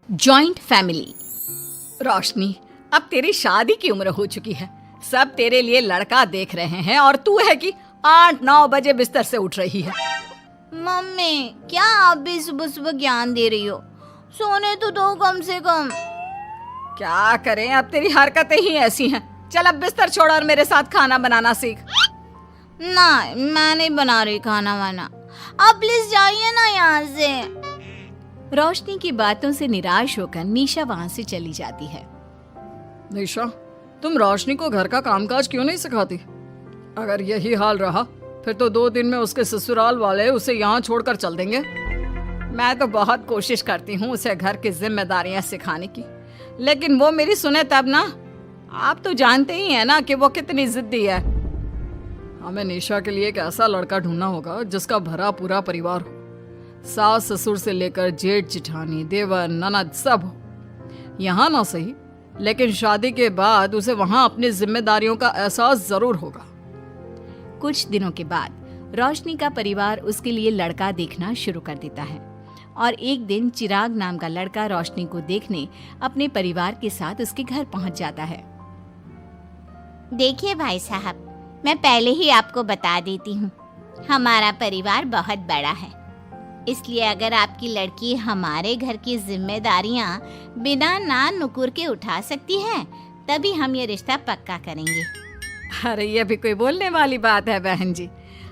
Joint family. रोशनी, अब तेरी शादी की उम्र हो चुकी है, सब तेरे लिए लड़का देख रहे हैं और तू है कि 8-9 बजे बिस्तर से उठ रही है। मम्मी, क्या आप भी सुबह सुबह ज्ञान दे रही हो? सोने तो दो कम से कम। क्या करें, अब तेरी हरकतें ही ऐसी हैं। चल अब बिस्तर छोड़ और मेरे साथ खाना बनाना सीख। ना, मैं नहीं बना रही खाना वाना, आप प्लीज जाइए ना यहाँ से। रोशनी की बातों से निराश होकर निशा वहाँ से चली जाती है। निशा, तुम रोशनी को घर का कामकाज क्यों नहीं सिखाती? अगर यही हाल रहा फिर तो 2 दिन में उसके ससुराल वाले उसे यहाँ छोड़कर चल देंगे। मैं तो बहुत कोशिश करती हूँ उसे घर की जिम्मेदारियां सिखाने की, लेकिन वो मेरी सुने तब ना। आप तो जानते ही हैं ना कि वो कितनी जिद्दी है। हमें निशा के लिए एक ऐसा लड़का ढूंढना होगा जिसका भरा पूरा परिवार हो, सास ससुर से लेकर जेठ जिठानी देवर ननद सब हो। यहाँ ना सही, लेकिन शादी के बाद उसे वहाँ अपनी जिम्मेदारियों का एहसास जरूर होगा। कुछ दिनों के बाद रोशनी का परिवार उसके लिए लड़का देखना शुरू कर देता है और एक दिन चिराग नाम का लड़का रोशनी को देखने अपने परिवार के साथ उसके घर पहुंच जाता है। देखिए भाई साहब, मैं पहले ही आपको बता देती हूँ, हमारा परिवार बहुत बड़ा है, इसलिए अगर आपकी लड़की हमारे घर की जिम्मेदारियाँ बिना ना नुकुर के उठा सकती है तभी हम ये रिश्ता पक्का करेंगे। अरे ये भी कोई बोलने वाली बात है बहन जी,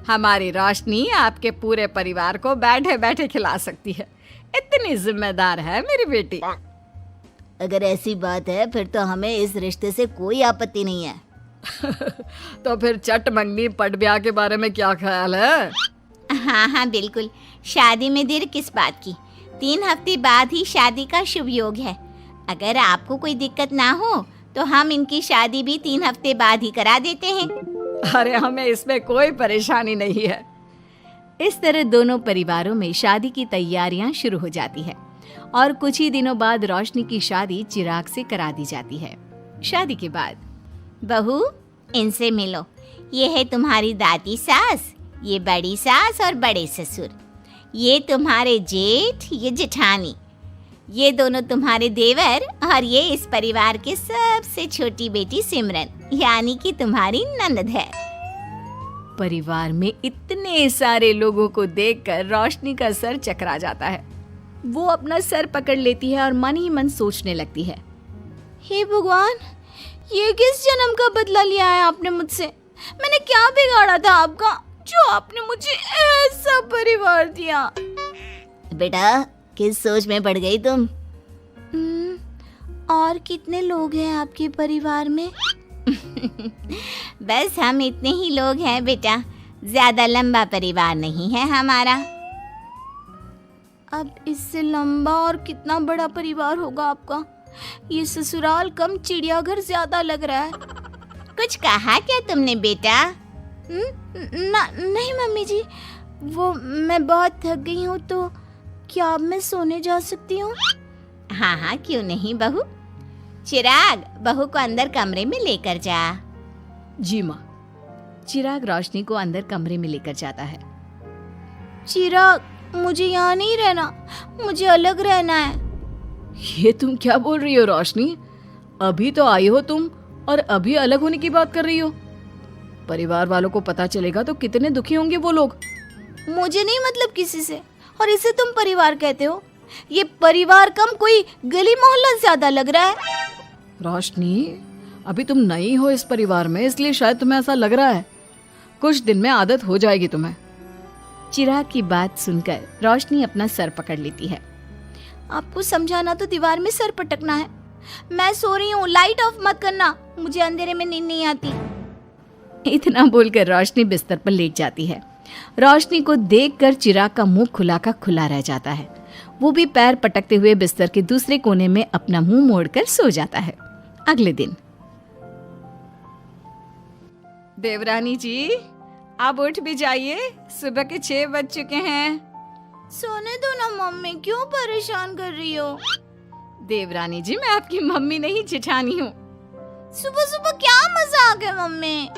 हमारी रोशनी आपके पूरे परिवार को बैठे बैठे खिला सकती है, इतनी जिम्मेदार है मेरी बेटी। अगर ऐसी बात है फिर तो हमें इस रिश्ते से कोई आपत्ति नहीं है। तो फिर चट मंगनी पट ब्याह के बारे में क्या ख्याल है? हाँ बिल्कुल, शादी में देर किस बात की, 3 हफ्ते बाद ही शादी का शुभ योग है। अगर आपको कोई दिक्कत ना हो तो हम इनकी शादी भी 3 हफ्ते बाद ही करा देते हैं। अरे हमें इसमें कोई परेशानी नहीं है। इस तरह दोनों परिवारों में शादी की तैयारियां शुरू हो जाती है और कुछ ही दिनों बाद रोशनी की शादी चिराग से करा दी जाती है। शादी के बाद बहू, इनसे मिलो, ये है तुम्हारी दादी सास, ये बड़ी सास और बड़े ससुर, ये तुम्हारे जेठ, ये जेठानी, ये दोनों तुम्हारे देवर और ये इस परिवार की सबसे छोटी बेटी सिमरन, यानी कि तुम्हारी ननद है। परिवार में इतने सारे लोगों को देखकर रोशनी का सर चकरा जाता है। वो अपना सर पकड़ लेती है और मन ही मन सोचने लगती है, हे भगवान, ये किस जन्म का बदला लिया है आपने मुझसे? मैंने क्या बिगाड़ा था आपका जो आपने मुझे ऐसा परिवार दिया? बेटा, किस सोच में पड़ गई तुम? और कितने लोग हैं आपके परिवार में? बस हम इतने ही लोग हैं बेटा, ज्यादा लंबा परिवार नहीं है हमारा। अब इससे लंबा और कितना बड़ा परिवार होगा आपका? ये ससुराल कम चिड़ियाघर ज्यादा लग रहा है। कुछ कहा क्या तुमने बेटा? नहीं मम्मी जी, वो मैं बहुत थक गई हूँ, तो क्या अब मैं सोने जा सकती हूँ? हाँ, क्यों नहीं बहू। चिराग, बहू को अंदर कमरे में लेकर जा। जी माँ। चिराग रोशनी को अंदर कमरे में लेकर जाता है। चिराग, मुझे यहाँ नहीं रहना, मुझे अलग रहना है। ये तुम क्या बोल रही हो रोशनी? अभी तो आई हो तुम और अभी अलग होने की बात कर रही हो। परिवार वालों को पता चलेगा तो कितने दुखी होंगे वो लोग। मुझे नहीं मतलब किसी से, और इसे तुम परिवार कहते हो? ये परिवार कम कोई गली मोहल्ला ज्यादा लग रहा है। रोशनी, अभी तुम नई हो इस परिवार में, इसलिए शायद तुम्हें ऐसा लग रहा है। कुछ दिन में आदत हो जाएगी तुम्हें। चिराग की बात सुनकर रोशनी अपना सर पकड़ लेती है। आपको समझाना तो दीवार में सर पटकना है। मैं सो रही हूँ, लाइट ऑफ मत करना, मुझे अंधेरे में नींद नहीं आती। इतना बोलकर रोशनी बिस्तर पर लेट जाती है। रोशनी को देखकर चिराग का मुंह खुला का खुला रह जाता है। वो भी पैर पटकते हुए बिस्तर के दूसरे कोने में अपना मुंह मोड़कर सो जाता है। अगले दिन, देवरानी जी, आप उठ भी जाइए, सुबह के 6 बज चुके हैं। सोने दो ना मम्मी, क्यों परेशान कर रही हो? देवरानी जी, मैं आपकी मम्मी नहीं जेठानी हूँ। सुबह सुबह क्या मजाक है मम्मी?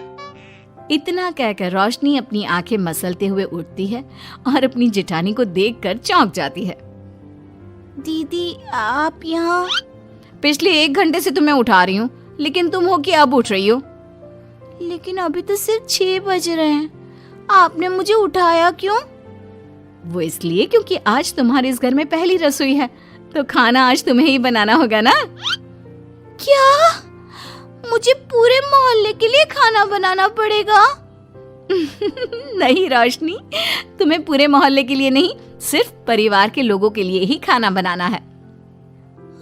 इतना कहकर रोशनी अपनी आंखें मसलते हुए उठती है और अपनी जेठानी को देखकर चौंक जाती है। दीदी आप यहाँ? पिछले 1 घंटे से तुम्हें उठा रही हूँ, लेकिन तुम हो कि अब उठ रही हो? लेकिन अभी तो सिर्फ 6 बज रहे हैं, आपने मुझे उठाया क्यों? वो इसलिए क्योंकि आज तुम्हारे इस घर में पहली रसोई है, तो खाना आज तुम्हें ही बनाना होगा ना। क्या? मुझे पूरे मोहल्ले के लिए खाना बनाना पड़ेगा? नहीं रोशनी, तुम्हें पूरे मोहल्ले के लिए नहीं, सिर्फ परिवार के लोगों के लिए ही खाना बनाना है।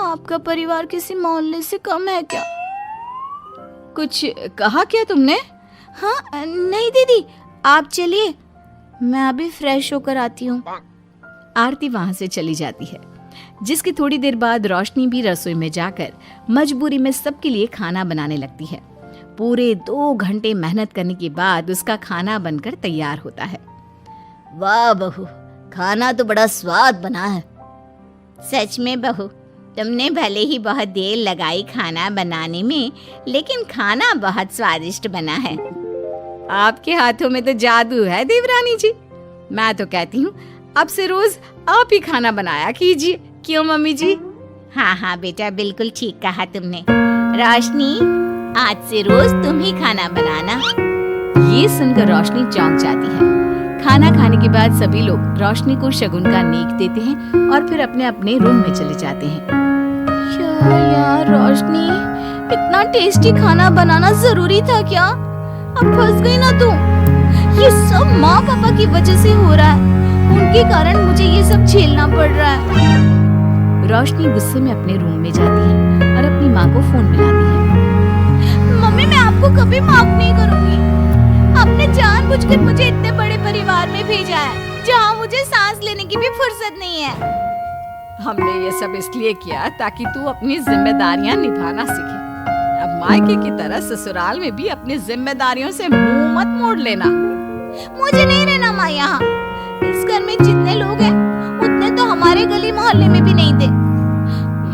आपका परिवार किसी मोहल्ले से कम है क्या? कुछ कहा क्या तुमने? हाँ नहीं दीदी, आप चलिए, मैं अभी फ्रेश होकर आती हूँ। आरती वहां से चली जाती है, जिसकी थोड़ी देर बाद रोशनी भी रसोई में जाकर मजबूरी में सबके लिए खाना बनाने लगती है। पूरे 2 घंटे मेहनत करने के बाद उसका खाना बनकर तैयार होता है। वाह बहू, खाना तो बड़ा स्वाद बना है। सच में बहू, तुमने भले ही बहुत देर लगाई खाना बनाने में, लेकिन खाना बहुत स्वादिष्ट बना है। आपके हाथों में तो जादू है देवरानी जी। मैं तो कहती हूँ अब से रोज आप ही खाना बनाया कीजिए, क्यों मम्मी जी? हाँ हाँ बेटा, बिल्कुल ठीक कहा तुमने। रोशनी, आज से रोज तुम ही खाना बनाना। ये सुनकर रोशनी चौंक जाती है। खाना खाने के बाद सभी लोग रोशनी को शगुन का नेक देते हैं और फिर अपने अपने रूम में चले जाते हैं। यार रोशनी, इतना टेस्टी खाना बनाना जरूरी था क्या? अब फंस गई ना तू। ये सब माँ पापा की वजह से हो रहा है, उनके कारण मुझे ये सब झेलना पड़ रहा है। रोशनी गुस्से में अपने रूम में जाती है और अपनी माँ को फोन मिलाती है। मम्मी, मैं आपको कभी माफ नहीं करूंगी। आपने जानबूझकर मुझे इतने बड़े परिवार में भेजा है, जहाँ मुझे सांस लेने की भी फुर्सत नहीं है। हमने ये सब इसलिए किया ताकि तू अपनी जिम्मेदारियां निभाना सीखे। अब मायके की तरह ससुराल में भी अपनी जिम्मेदारियों से मुंह मत मोड़ लेना। मुझे नहीं रहना माँ यहाँ। इस घर में जितने लोग हैं, उतने तो हमारे गली मोहल्ले में भी नहीं थे।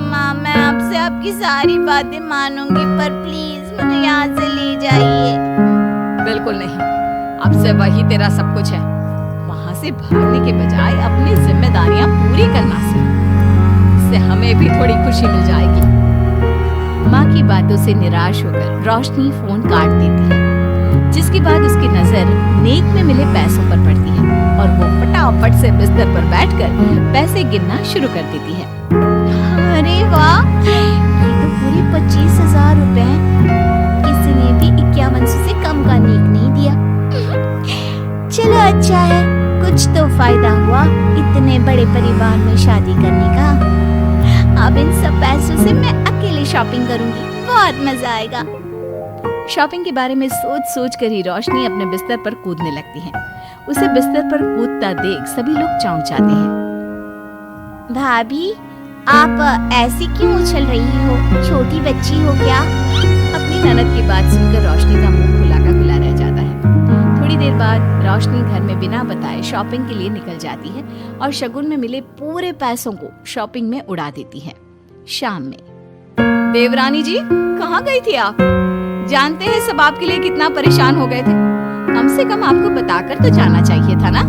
माँ, मैं आपसे आपकी सारी बातें मानूंगी, पर प्लीज मुझे यहाँ से ले जाइए। बिल्कुल नहीं, अब से वही तेरा सब कुछ है। वहाँ से भागने के बजाय अपनी जिम्मेदारियां पूरी करना सीख, इससे हमें भी थोड़ी खुशी मिल जाएगी। माँ की बातों से निराश होकर रोशनी फोन काट देती है, जिसके बाद उसकी नजर नेक में मिले पैसों पर पड़ती है और वो फटाफट से बिस्तर पर बैठकर पैसे गिनना शुरू कर देती है। अरे वाह, ये तो पूरे 25,000 रुपए हैं। किसी ने भी 5100 से कम का नेक नहीं दिया। चलो अच्छा है, कुछ तो फायदा हुआ इतने बड़े परिवार में शादी करने का। अब इन सब पैसों से मैं अकेले शॉपिंग करूंगी, बहुत मजा आएगा। शॉपिंग के बारे में सोच सोच कर ही रोशनी अपने बिस्तर पर कूदने लगती है। उसे बिस्तर पर कूदता देख सभी लोग चौंक जाते हैं। भाभी, आप ऐसी क्यों उछल रही हो? छोटी बच्ची हो क्या? अपनी ननद की बात सुनकर रोशनी का मुंह खुला का खुला रह जाता है। थोड़ी देर बाद रोशनी घर में बिना बताए शॉपिंग के लिए निकल जाती है और शगुन में मिले पूरे पैसों को शॉपिंग में उड़ा देती है। शाम में, देवरानी जी कहाँ गई थी आप? जानते हैं सब आपके लिए कितना परेशान हो गए थे। कम से कम आपको बताकर तो जाना चाहिए था ना।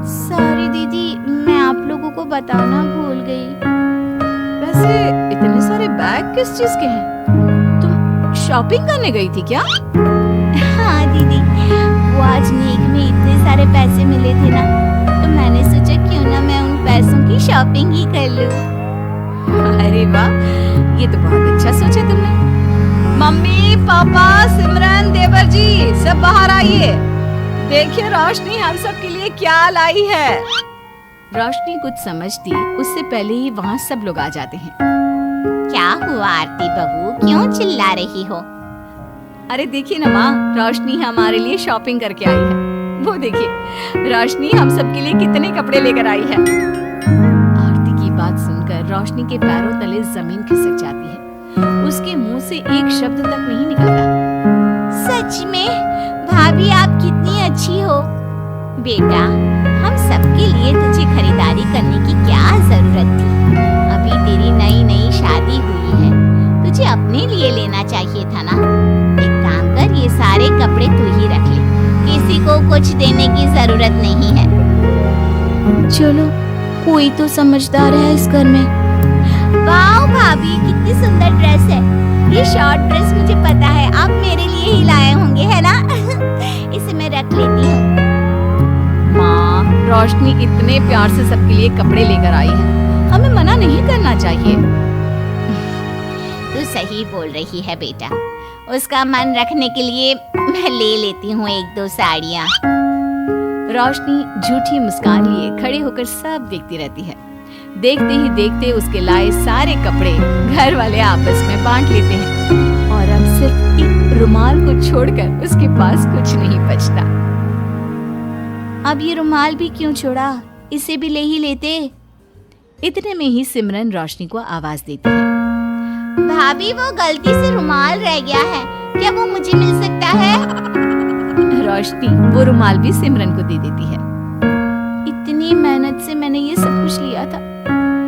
सॉरी दीदी, मैं आप लोगों को बताना भूल गई। वैसे इतने सारे बैग किस चीज के हैं? तुम शॉपिंग करने गई थी क्या? हाँ दीदी, वो आज नेक में इतने सारे पैसे मिले थे ना, तो मैंने सोचा क्यों ना मैं उन पैसों की शॉपिंग ही कर लूं। अरे वाह, ये तो बहुत अच्छा सोचा तुमने। मम्मी, पापा, सिमरन, देवर जी, सब बाहर आइए। देखिए रोशनी हम सब के लिए क्या लाई है। रोशनी कुछ समझती उससे पहले ही वहाँ सब लोग आ जाते हैं। क्या हुआ आरती बहू, क्यों चिल्ला रही हो? अरे देखिए ना माँ, रोशनी हमारे लिए शॉपिंग करके आई है। वो देखिए रोशनी हम सब के लिए कितने कपड़े लेकर आई है। आरती की बात सुनकर रोशनी के पैरों तले जमीन खिसक जाती है। उसके मुंह से एक शब्द तक नहीं निकलता। सच में भाभी, आप कितनी अच्छी हो। बेटा, हम सबके लिए तुझे खरीदारी करने की क्या जरूरत थी? अभी तेरी नई नई शादी हुई है, तुझे अपने लिए लेना चाहिए था ना। एक काम कर, ये सारे कपड़े तू ही रख ले, किसी को कुछ देने की जरूरत नहीं है। चलो कोई तो समझदार है इस घर में। वाह भाभी, कितनी सुंदर ड्रेस है। ये शॉर्ट ड्रेस मुझे पता है आप मेरे लिए ही लाए होंगे, है ना? इसे मैं रख लेती हूँ। माँ, रोशनी इतने प्यार से सबके लिए कपड़े लेकर आई है, हमें मना नहीं करना चाहिए। तू सही बोल रही है बेटा, उसका मन रखने के लिए मैं ले लेती हूँ 1-2 साड़ियाँ। रोशनी झूठी मुस्कान लिए खड़े होकर सब देखती रहती है। देखते ही देखते उसके लाए सारे कपड़े घर वाले आपस में बांट लेते हैं और अब सिर्फ एक रुमाल को छोड़कर उसके पास कुछ नहीं बचता। अब ये रुमाल भी क्यों छोड़ा, इसे भी ले ही लेते। इतने में ही सिमरन रोशनी को आवाज देती है। भाभी, वो गलती से रुमाल रह गया है, क्या वो मुझे मिल सकता है? रोशनी वो रुमाल भी सिमरन को दे देती है। इतनी मेहनत से मैंने ये सब कुछ लिया था,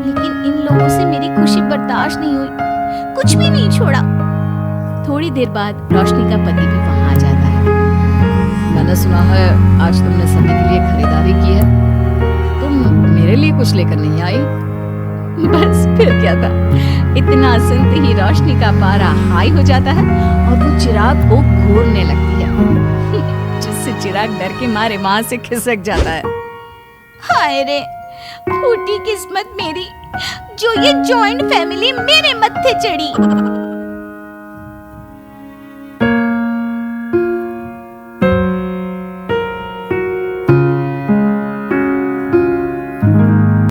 लेकिन इन लोगों से मेरी खुशी बर्दाश्त नहीं हुई, कुछ भी नहीं छोड़ा। थोड़ी देर बाद रोशनी का पति भी वहां आ जाता है। मैंने सुना है आज तुमने सभी के लिए खरीदारी की है, तुम मेरे लिए कुछ लेकर नहीं आई? बस फिर क्या था, इतना सुनते ही रोशनी का पारा हाई हो जाता है और वो चिराग को घूरने लगती है, जिससे चिराग डर के मारे वहां से खिसक जाता है। हाय रे, फूटी किस्मत मेरी, जो ये जॉइंट फैमिली मेरे मत्थे चढ़ी।